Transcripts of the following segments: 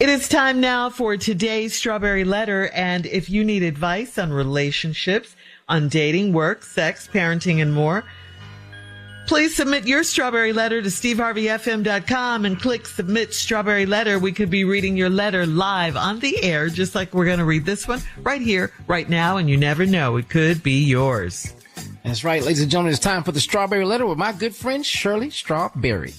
It is time now for today's Strawberry Letter, and if you need advice on relationships, on dating, work, sex, parenting, and more, please submit your Strawberry Letter to steveharveyfm.com and click Submit Strawberry Letter. We could be reading your letter live on the air, just like we're going to read this one right here, right now, and you never know, it could be yours. That's right, ladies and gentlemen, it's time for the Strawberry Letter with my good friend Shirley Strawberry.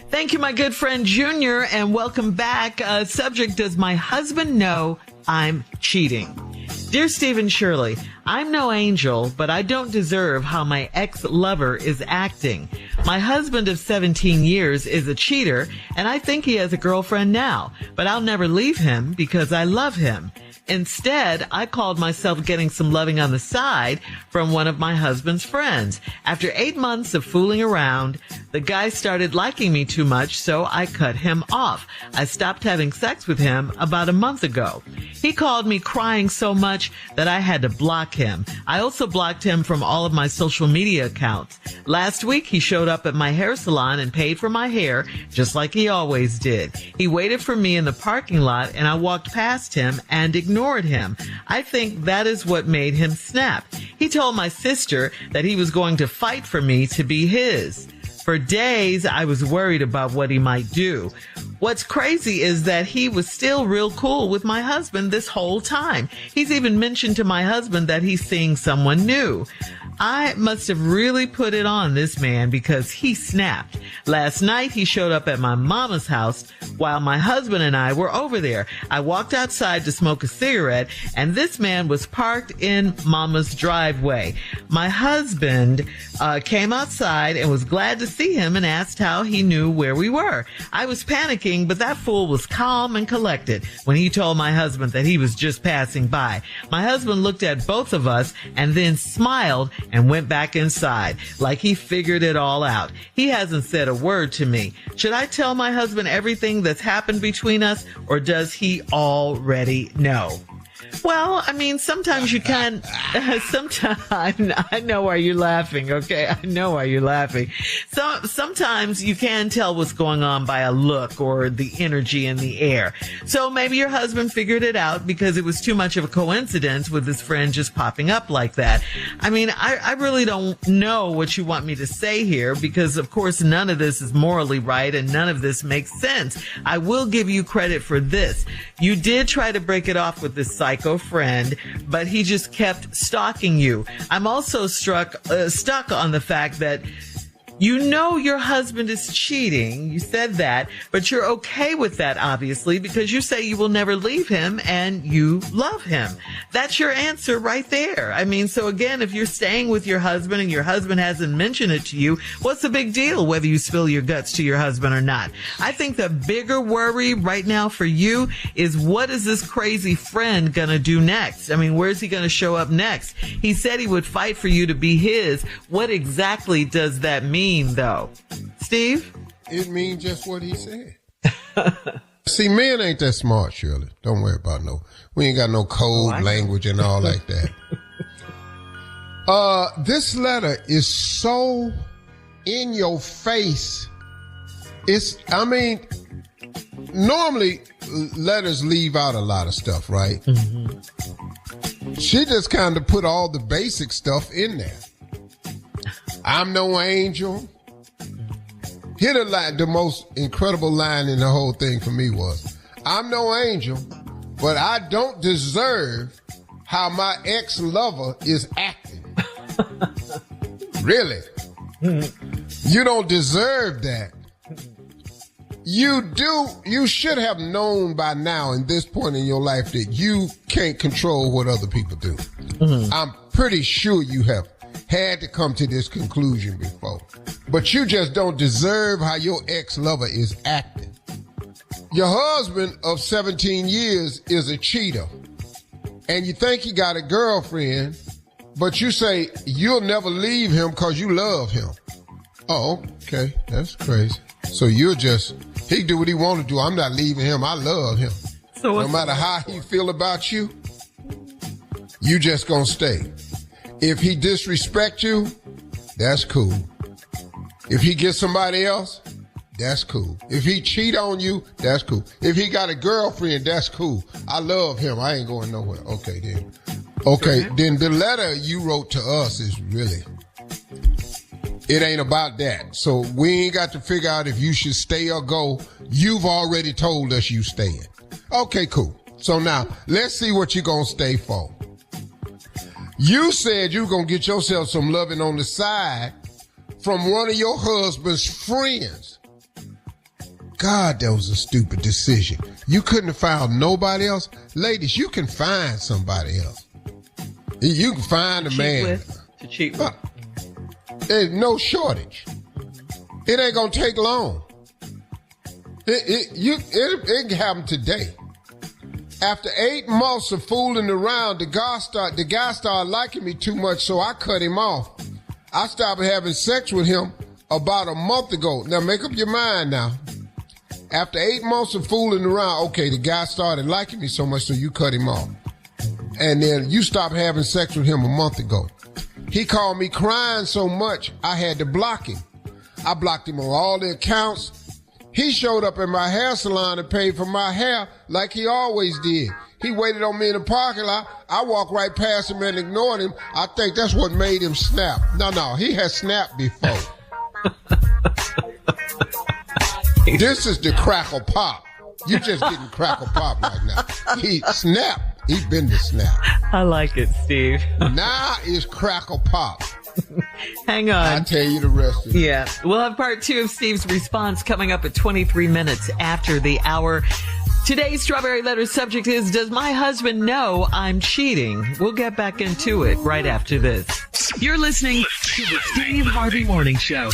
Thank you, my good friend Junior, and welcome back. Subject, does my husband know I'm cheating? Dear Steve and Shirley, I'm no angel, but I don't deserve how my ex-lover is acting. My husband of 17 years is a cheater, and I think he has a girlfriend now, but I'll never leave him because I love him. Instead, I called myself getting some loving on the side from one of my husband's friends. After 8 months of fooling around, the guy started liking me too much, so I cut him off. I stopped having sex with him about a month ago. He called me crying so much that I had to block him. I also blocked him from all of my social media accounts. Last week, he showed up at my hair salon and paid for my hair, just like he always did. He waited for me in the parking lot, and I walked past him and ignored him. I think that is what made him snap. He told my sister that he was going to fight for me to be his. For days, I was worried about what he might do. What's crazy is that he was still real cool with my husband this whole time. He's even mentioned to my husband that he's seeing someone new. I must have really put it on this man because he snapped. Last night, he showed up at my mama's house while my husband and I were over there. I walked outside to smoke a cigarette, and this man was parked in mama's driveway. My husband came outside and was glad to see him and asked how he knew where we were. I was panicking, but that fool was calm and collected when he told my husband that he was just passing by. My husband looked at both of us and then smiled and went back inside like he figured it all out. He hasn't said a word to me. Should I tell my husband everything that's happened between us, or does he already know? Well, I mean, sometimes you can, sometimes, I know why you're laughing, okay? I know why you're laughing. Sometimes you can tell what's going on by a look or the energy in the air. So maybe your husband figured it out because it was too much of a coincidence with his friend just popping up like that. I mean, I really don't know what you want me to say here because, of course, none of this is morally right and none of this makes sense. I will give you credit for this. You did try to break it off with this psycho friend, but he just kept stalking you. I'm also stuck on the fact that you know your husband is cheating. You said that, but you're okay with that, obviously, because you say you will never leave him and you love him. That's your answer right there. I mean, so again, if you're staying with your husband and your husband hasn't mentioned it to you, what's the big deal whether you spill your guts to your husband or not? I think the bigger worry right now for you is what is this crazy friend going to do next? I mean, where's he going to show up next? He said he would fight for you to be his. What exactly does that mean, though? Steve? It means just what he said. See, men ain't that smart, Shirley. Don't worry about we ain't got no code language and all like that. This letter is so in your face. Normally letters leave out a lot of stuff, right? Mm-hmm. She just kind of put all the basic stuff in there. I'm no angel. Here the most incredible line in the whole thing for me was, I'm no angel, but I don't deserve how my ex-lover is acting. Really? You don't deserve that. You should have known by now in this point in your life that you can't control what other people do. Mm-hmm. I'm pretty sure you have had to come to this conclusion before. But you just don't deserve how your ex-lover is acting. Your husband of 17 years is a cheater. And you think he got a girlfriend, but you say you'll never leave him because you love him. Oh, okay. That's crazy. So he do what he want to do. I'm not leaving him. I love him. So no matter how he feel about you, you just gonna stay. If he disrespect you, that's cool. If he gets somebody else, that's cool. If he cheat on you, that's cool. If he got a girlfriend, that's cool. I love him. I ain't going nowhere. Okay, then. Okay, then the letter you wrote to us is really, it ain't about that. So we ain't got to figure out if you should stay or go. You've already told us you staying. Okay, cool. So now, let's see what you're going to stay for. You said you were going to get yourself some loving on the side from one of your husband's friends. God, that was a stupid decision. You couldn't have found nobody else. Ladies, you can find somebody else. You can find a man. To cheat with. There's no shortage. It ain't going to take long. It can happen today. After 8 months of fooling around, the guy started liking me too much, so I cut him off. I stopped having sex with him about a month ago. Now, make up your mind now. After 8 months of fooling around, okay, the guy started liking me so much, so you cut him off. And then you stopped having sex with him a month ago. He called me crying so much, I had to block him. I blocked him on all the accounts. He showed up at my hair salon and paid for my hair like he always did. He waited on me in the parking lot. I walked right past him and ignored him. I think that's what made him snap. No, he has snapped before. This is the crackle pop. You just getting crackle pop right now. He snapped. He been to snap. I like it, Steve. Now is crackle pop. Hang on. I'll tell you the rest of it. Yeah. We'll have part 2 of Steve's response coming up at 23 minutes after the hour. Today's Strawberry Letter subject is, does my husband know I'm cheating? We'll get back into it right after this. You're listening to the Steve Harvey Morning Show.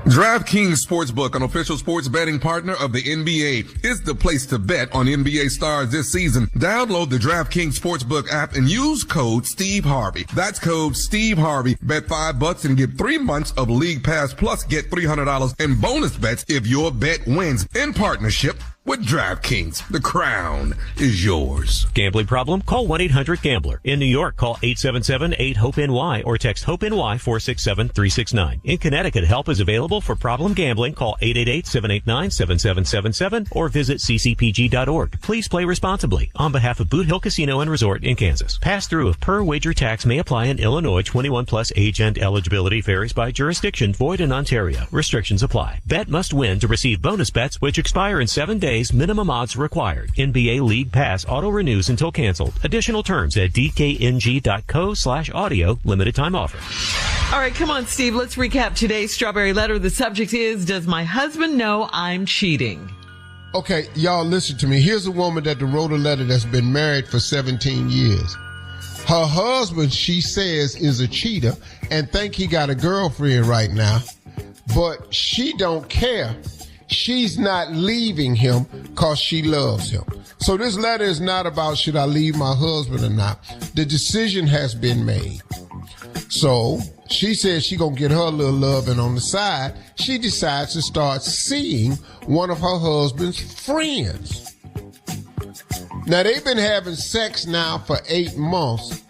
DraftKings Sportsbook, an official sports betting partner of the NBA, is the place to bet on NBA stars this season. Download the DraftKings Sportsbook app and use code Steve Harvey. That's code Steve Harvey. Bet $5 and get 3 months of League Pass plus get $300 in bonus bets if your bet wins. In partnership with DraftKings, the crown is yours. Gambling problem? Call 1-800-GAMBLER. In New York, call 877-8-HOPE-NY or text HOPE-NY 467-369. In Connecticut, help is available for problem gambling. Call 888-789-7777 or visit ccpg.org. Please play responsibly. On behalf of Boot Hill Casino and Resort in Kansas. Pass-through of per wager tax may apply in Illinois. 21 plus age and eligibility varies by jurisdiction. Void in Ontario. Restrictions apply. Bet must win to receive bonus bets which expire in 7 days. Minimum odds required. NBA League Pass auto renews until canceled. Additional terms at dkng.co/audio. Limited time offer. All right, come on, Steve. Let's recap today's Strawberry Letter. The subject is, does my husband know I'm cheating? Okay, y'all listen to me. Here's a woman that wrote a letter that's been married for 17 years. Her husband, she says, is a cheater and think he got a girlfriend right now, but she don't care. She's not leaving him because she loves him. So this letter is not about should I leave my husband or not. The decision has been made. So she says she gonna get her little loving on the side. She decides to start seeing one of her husband's friends. Now they've been having sex now for 8 months,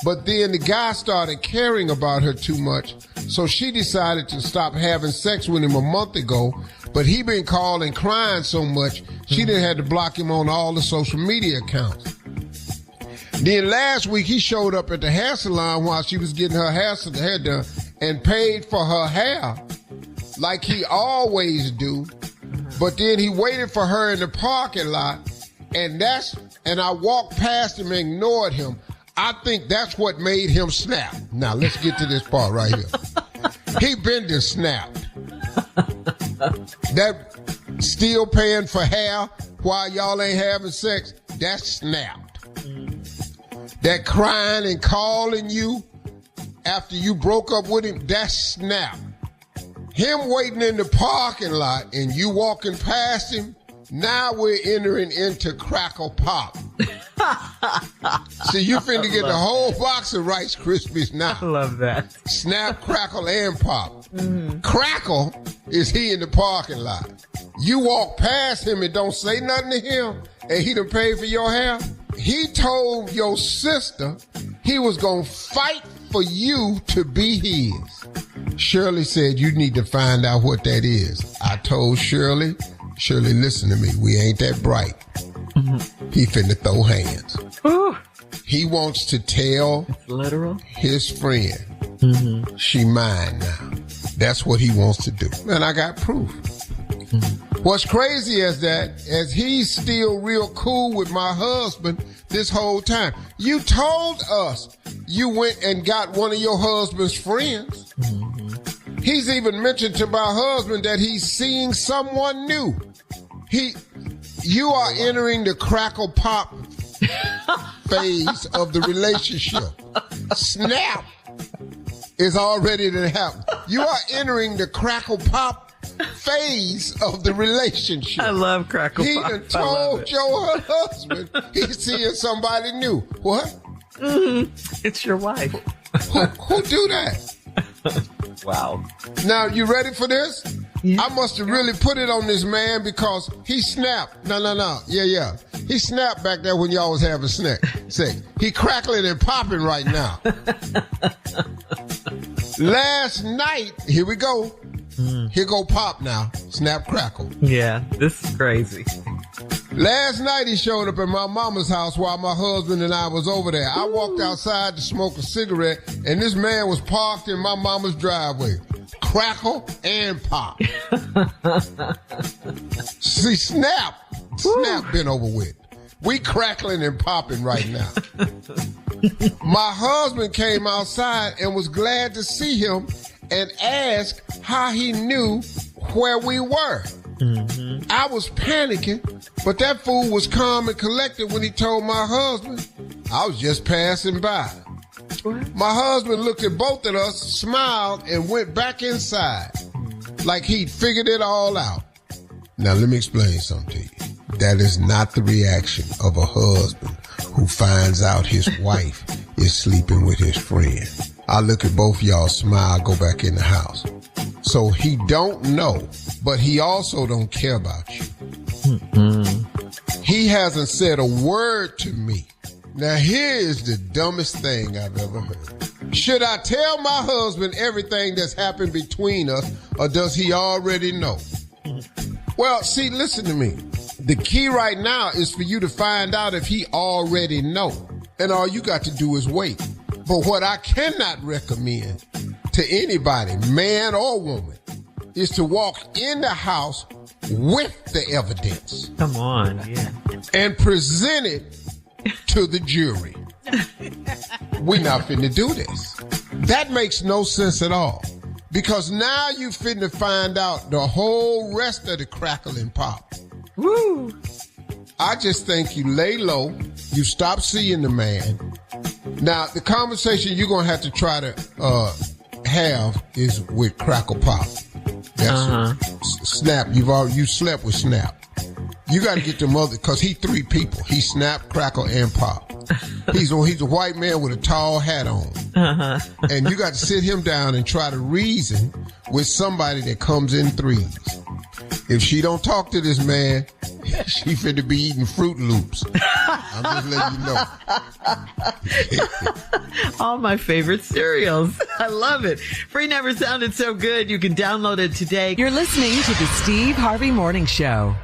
but then the guy started caring about her too much. So she decided to stop having sex with him a month ago. But he been calling crying so much, she done had to block him on all the social media accounts. Then last week, he showed up at the hair salon while she was getting her hair done and paid for her hair like he always do. But then he waited for her in the parking lot, and I walked past him and ignored him. I think that's what made him snap. Now, let's get to this part right here. He been to snap. That still paying for hair while y'all ain't having sex, that's snapped. That crying and calling you after you broke up with him, that's snapped. Him waiting in the parking lot and you walking past him, now we're entering into crackle pop. So you finna get the whole box of Rice Krispies now. I love that. Snap, crackle, and pop. Mm-hmm. Crackle is he in the parking lot. You walk past him and don't say nothing to him, and he done paid for your hair. He told your sister he was gonna fight for you to be his. Shirley said, you need to find out what that is. I told Shirley, listen to me. We ain't that bright. He finna throw hands. Ooh. He wants to tell Literal? his friend, she mine now. That's what he wants to do. And I got proof. What's crazy is that as he's still real cool with my husband this whole time. You told us you went and got one of your husband's friends. He's even mentioned to my husband that he's seeing someone new. You are entering the crackle pop phase of the relationship. Snap is already to happen. You are entering the crackle pop phase of the relationship. I love crackle He pop. done told your husband he's seeing somebody new. What? It's your wife. Who do that? Wow. Now, you ready for this? I must have really put it on this man because he snapped. No. Yeah. He snapped back there when y'all was having sex. He crackling and popping right now. Last night, here we go. Here go pop now. Snap, crackle. Yeah, this is crazy. Last night he showed up at my mama's house while my husband and I was over there. I walked outside to smoke a cigarette, and this man was parked in my mama's driveway. Crackle and pop. See, snap been over with. We crackling and popping right now. My husband came outside and was glad to see him and asked how he knew where we were. I was panicking, but that fool was calm and collected when he told my husband, I was just passing by. My husband looked at both of us, smiled, and went back inside like he'd figured it all out. Now, let me explain something to you. That is not the reaction of a husband who finds out his wife is sleeping with his friend. I look at both y'all, smile, go back in the house. So he don't know, but he also don't care about you. He hasn't said a word to me. Now here is the dumbest thing I've ever heard. Should I tell my husband everything that's happened between us, or does he already know? Well, see, listen to me. The key right now is for you to find out if he already know. And all you got to do is wait. But what I cannot recommend to anybody, man or woman, is to walk in the house with the evidence. Come on, yeah. And present it to the jury. We're not finna do this. That makes no sense at all. Because now you finna find out the whole rest of the crackle and pop. Woo! I just think you lay low, you stop seeing the man. Now, the conversation you're going to have to try to have is with Crackle Pop. That's Snap. You slept with Snap. You got to get them other, because he three people. He Snap, Crackle, and Pop. He's a white man with a tall hat on. And you got to sit him down and try to reason with somebody that comes in threes. If she don't talk to this man, she finna be eating Fruit Loops. I'm just letting you know. All my favorite cereals. I love it. Free never sounded so good. You can download it today. You're listening to the Steve Harvey Morning Show.